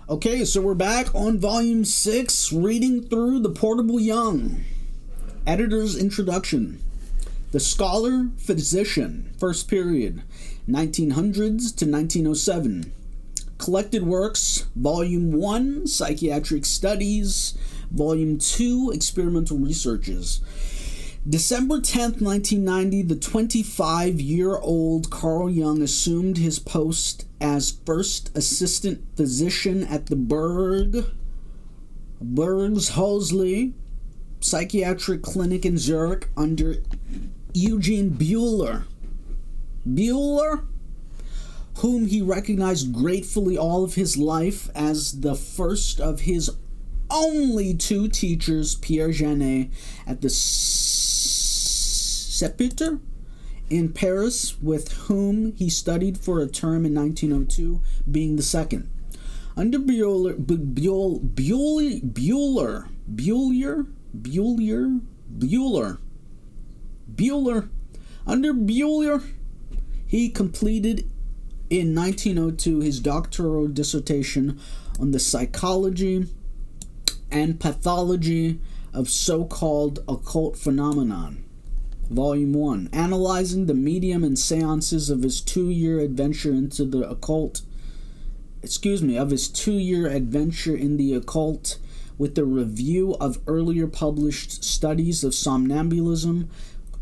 Okay, so we're back on Volume 6, reading through the Portable Jung. Editor's Introduction. The Scholar Physician, First Period, 1900s to 1907. Collected Works, Volume 1, Psychiatric Studies, Volume 2, Experimental Researches. December 10th, 1990, the 25-year-old Carl Jung assumed his post as first assistant physician at the Bergshölzli Psychiatric Clinic in Zurich under Eugene Buehler, whom he recognized gratefully all of his life as the first of his only two teachers, Pierre Janet, at the Seputer in Paris, with whom he studied for a term in 1902, being the second. Under Buehler, under Buehler, he completed in 1902 his doctoral dissertation on the psychology and pathology of so-called occult phenomenon. Volume 1, analyzing the medium and seances of his two-year adventure in the occult with a review of earlier published studies of somnambulism,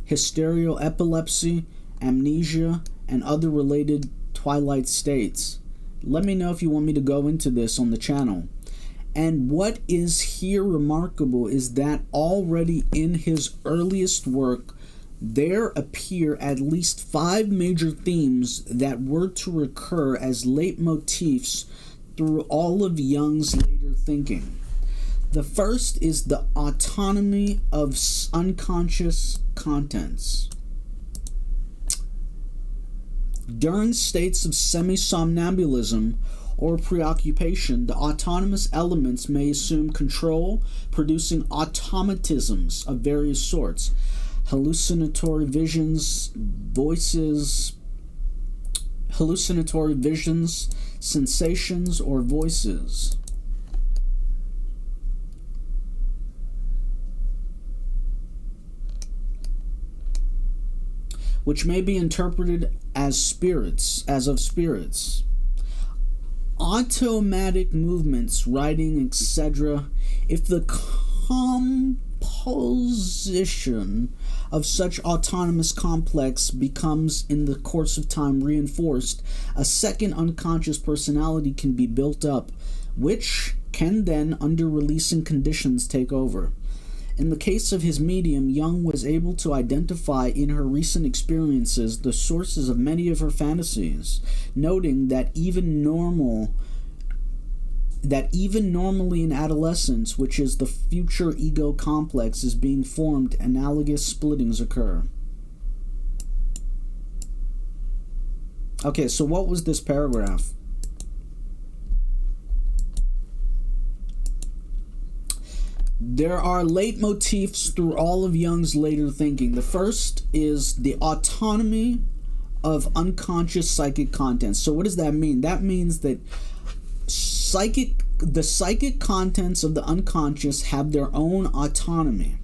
hysterical epilepsy, amnesia, and other related twilight states. Let me know if you want me to go into this on the channel. And what is here remarkable is that already in his earliest work, there appear at least 5 major themes that were to recur as leitmotifs through all of Jung's later thinking. The first is the autonomy of unconscious contents. During states of semi-somnambulism or preoccupation, the autonomous elements may assume control, producing automatisms of various sorts. Hallucinatory visions, sensations, or voices. Which may be interpreted as spirits, automatic movements, writing, etc. If the composition of such autonomous complex becomes in the course of time reinforced, a second unconscious personality can be built up, which can then, under releasing conditions, take over. In the case of his medium, Jung was able to identify in her recent experiences the sources of many of her fantasies, noting that even normally in adolescence, which is the future ego complex, is being formed, analogous splittings occur. Okay, so what was this paragraph? There are leitmotifs through all of Jung's later thinking. The first is the autonomy of unconscious psychic contents. So what does that mean? That means that the psychic contents of the unconscious have their own autonomy.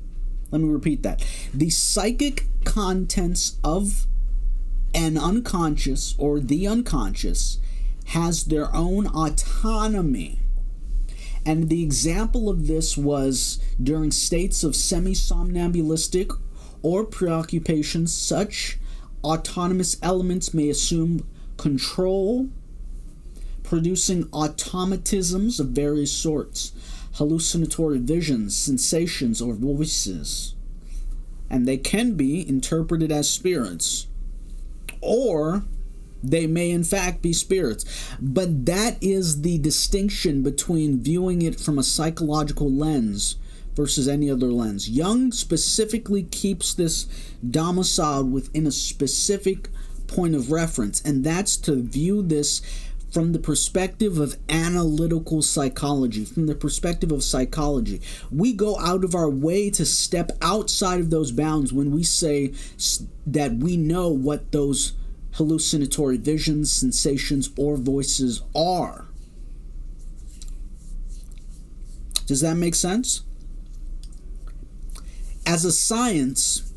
Let me repeat that. The psychic contents of an unconscious or the unconscious has their own autonomy. And the example of this was during states of semi-somnambulistic or preoccupation. Such autonomous elements may assume control, producing automatisms of various sorts, hallucinatory visions, sensations, or voices. And they can be interpreted as spirits, or they may in fact be spirits. But that is the distinction between viewing it from a psychological lens versus any other lens. Jung specifically keeps this domiciled within a specific point of reference, and that's to view this from the perspective of analytical psychology, from the perspective of psychology. We go out of our way to step outside of those bounds when we say that we know what those hallucinatory visions, sensations, or voices are. Does that make sense? As a science,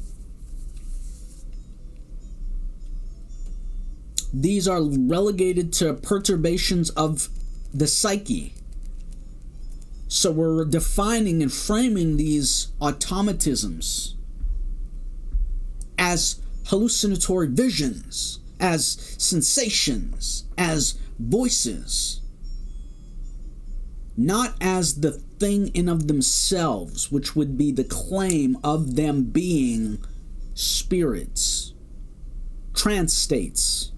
these are relegated to perturbations of the psyche. So we're defining and framing these automatisms as hallucinatory visions, as sensations, as voices, not as the thing in of themselves, which would be the claim of them being spirits, trance states,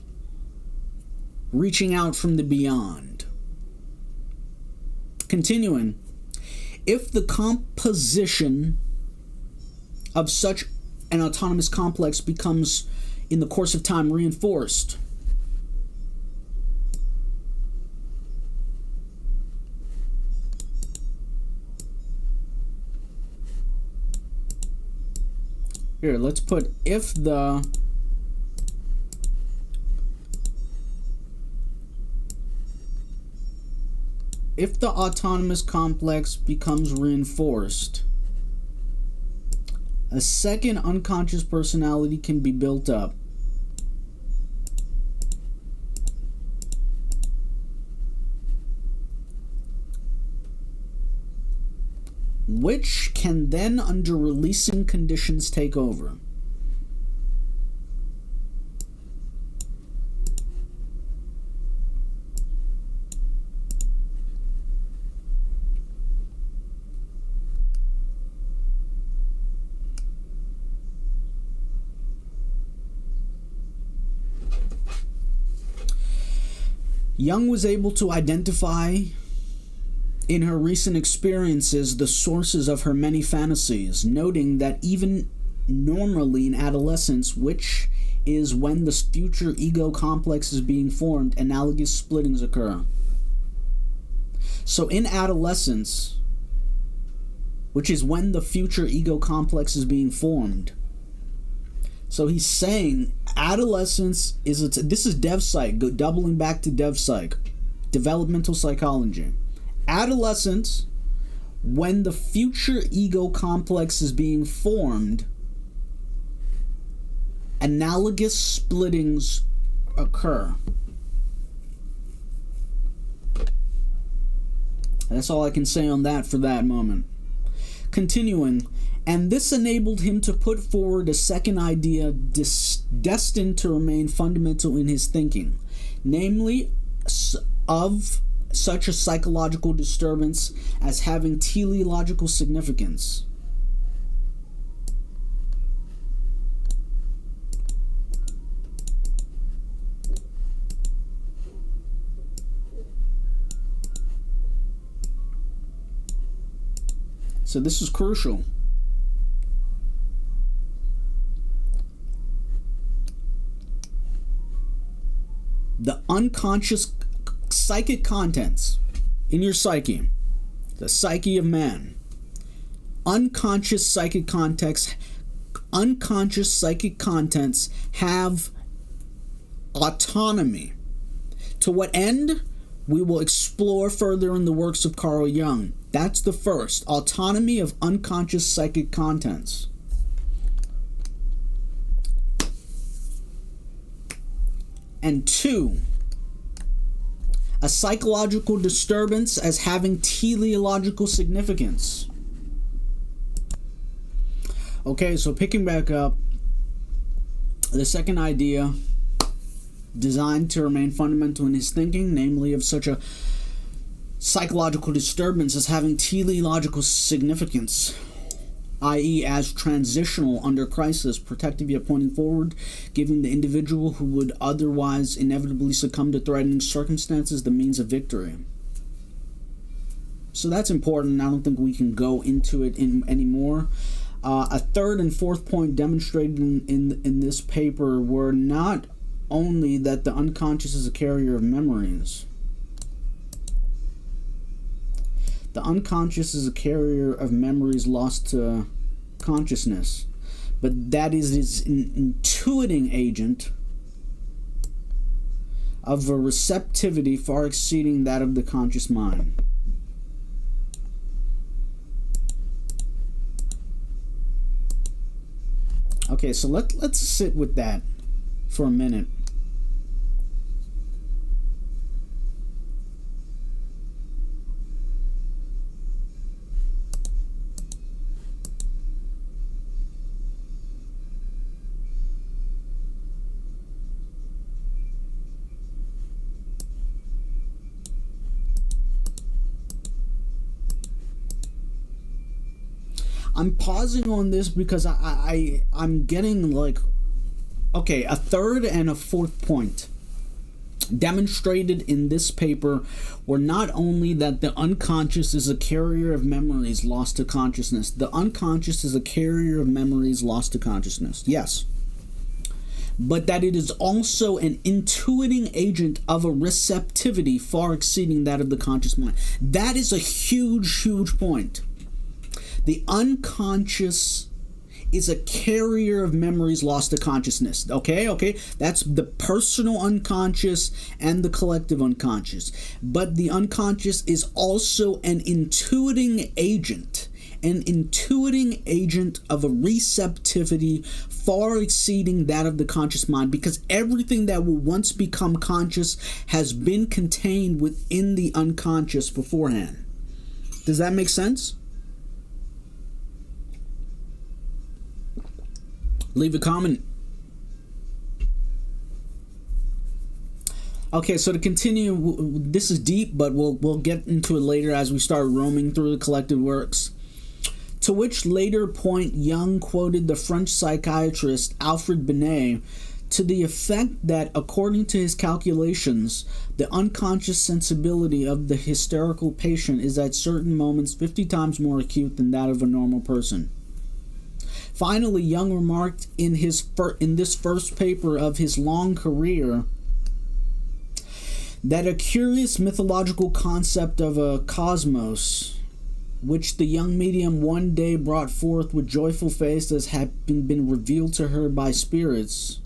reaching out from the beyond. Continuing, if the composition of such an autonomous complex becomes, in the course of time, reinforced, here, let's put if the autonomous complex becomes reinforced, a second unconscious personality can be built up. Which can then, under releasing conditions, take over. Jung was able to identify in her recent experiences the sources of her many fantasies, noting that even normally in adolescence, which is when the future ego complex is being formed, analogous splittings occur. So in adolescence, which is when the future ego complex is being formed, so he's saying adolescence is, this is DevPsych, doubling back to DevPsych, developmental psychology. Adolescence, when the future ego complex is being formed, analogous splittings occur. That's all I can say on that for that moment. Continuing, and this enabled him to put forward a second idea destined to remain fundamental in his thinking, namely of such a psychological disturbance as having teleological significance. So this is crucial. The unconscious psychic contents in your psyche, the psyche of man, unconscious psychic contents have autonomy. To what end? We will explore further in the works of Carl Jung. That's the first, autonomy of unconscious psychic contents. And two, a psychological disturbance as having teleological significance. Okay, so picking back up, the second idea designed to remain fundamental in his thinking, namely of such a psychological disturbance as having teleological significance, i.e. as transitional under crisis, protective yet pointing forward, giving the individual who would otherwise inevitably succumb to threatening circumstances the means of victory. So that's important. I don't think we can go into it anymore. A third and fourth point demonstrated in this paper were not only that the unconscious is a carrier of memories. The unconscious is a carrier of memories lost to consciousness, but that is an intuiting agent of a receptivity far exceeding that of the conscious mind. Okay, so let's sit with that for a minute. I'm pausing on this because I'm getting like, okay, a third and a fourth point demonstrated in this paper were not only that the unconscious is a carrier of memories lost to consciousness. The unconscious is a carrier of memories lost to consciousness. Yes. But that it is also an intuiting agent of a receptivity far exceeding that of the conscious mind. That is a huge, huge point. The unconscious is a carrier of memories lost to consciousness. Okay? That's the personal unconscious and the collective unconscious. But the unconscious is also an intuiting agent. An intuiting agent of a receptivity far exceeding that of the conscious mind, because everything that will once become conscious has been contained within the unconscious beforehand. Does that make sense? Leave a comment. Okay, so to continue, this is deep, but we'll get into it later as we start roaming through the collected works. To which later point Jung quoted the French psychiatrist Alfred Binet to the effect that, according to his calculations, the unconscious sensibility of the hysterical patient is at certain moments 50 times more acute than that of a normal person. Finally, Jung remarked in this first paper of his long career that a curious mythological concept of a cosmos, which the young medium one day brought forth with joyful face as having been revealed to her by spirits,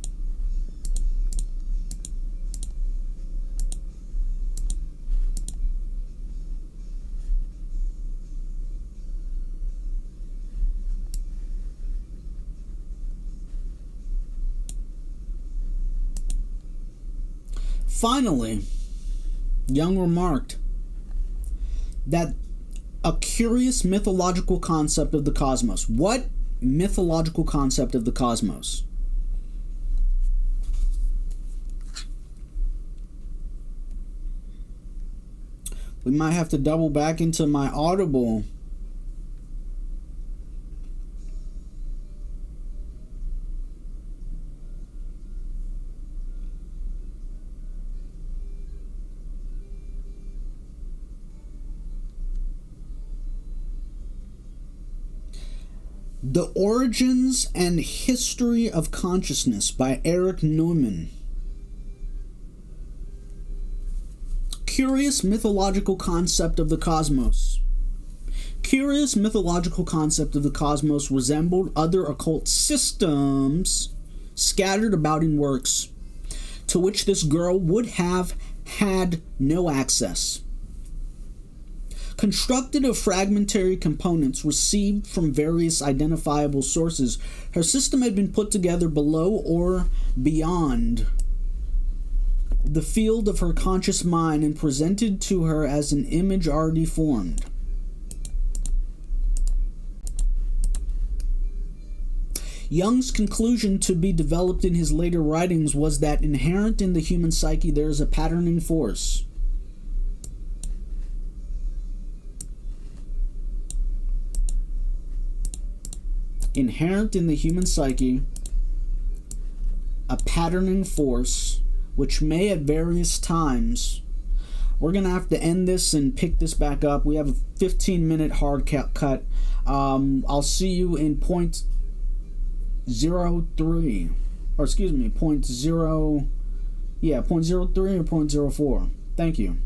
finally, Jung remarked that a curious mythological concept of the cosmos. What mythological concept of the cosmos? We might have to double back into my Audible. The Origins and History of Consciousness by Erich Neumann. Curious mythological concept of the cosmos. Curious mythological concept of the cosmos resembled other occult systems scattered about in works to which this girl would have had no access. Constructed of fragmentary components received from various identifiable sources, her system had been put together below or beyond the field of her conscious mind and presented to her as an image already formed. Jung's conclusion, to be developed in his later writings, was that inherent in the human psyche there is a patterning force. Inherent in the human psyche, a patterning force which may at various times, we're going to have to end this and pick this back up. We have a 15-minute hard cut. I'll see you in point 03, or excuse me, point 03 or point 04. Thank you.